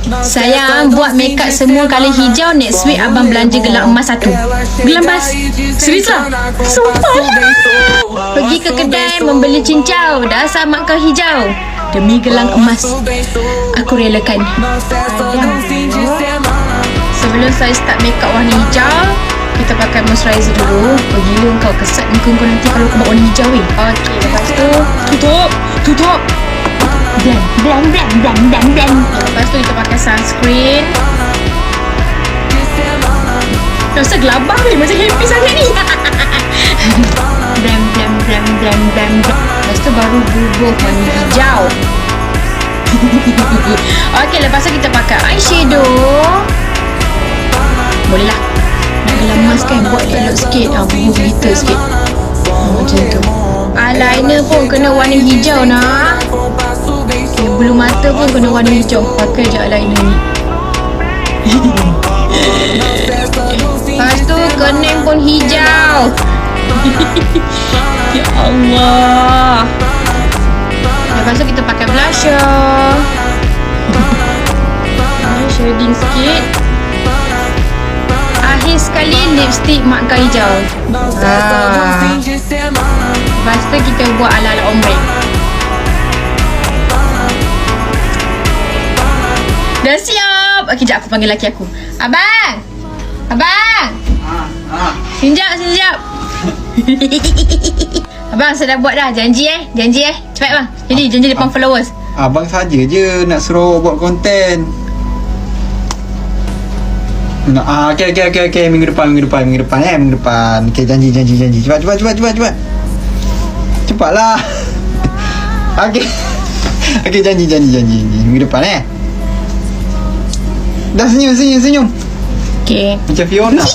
Sayang, buat makeup semua kali hijau. Next week abang belanja gelang emas 1. Gelang emas? Serius lah? Sumpah lah. Pergi ke kedai membeli cincau. Dasar mak kau hijau. Demi gelang emas, aku relakan. Sebelum saya start makeup warna hijau, kita pakai moisturizer dulu. Oh gila kau, kesat muka kau nanti kalau kau buat warna hijau weh. Okey, lepas tu tutup. Blend. Lepas tu kita pakai sunscreen. Rasa gelabah weh, macam happy sangat ni. Blend. Lepas tu baru bubuh warna hijau. Okey, lepas tu kita pakai eyeshadow. Boleh lah. Nak gelang emas kan, buat elok sikit. Bubuh glitter sikit. Macam tu. Eyeliner pun kena warna hijau nak. Okay, bulu mata pun kena warna hijau. Pakai je eyeliner ni. Lepas tu kening pun hijau. Ya Allah. Lepas tu kita pakai blusher. Shading sikit. Akhir sekali lipstick mak kau hijau. Lepas tu kita buat ala-ala ombre. Dah siap. Okey, sekejap aku panggil lelaki aku. Abang. Sini sekejap. Abang, saya dah buat dah. Janji. Cepat bang. Jadi janji depan followers. Abang saja je nak suruh buat konten. Okey. Minggu depan. Minggu depan. Okey, janji. Cepat. Cepatlah. Okey, janji. Minggu depan Dah senyum. Okey. Macam Fiona.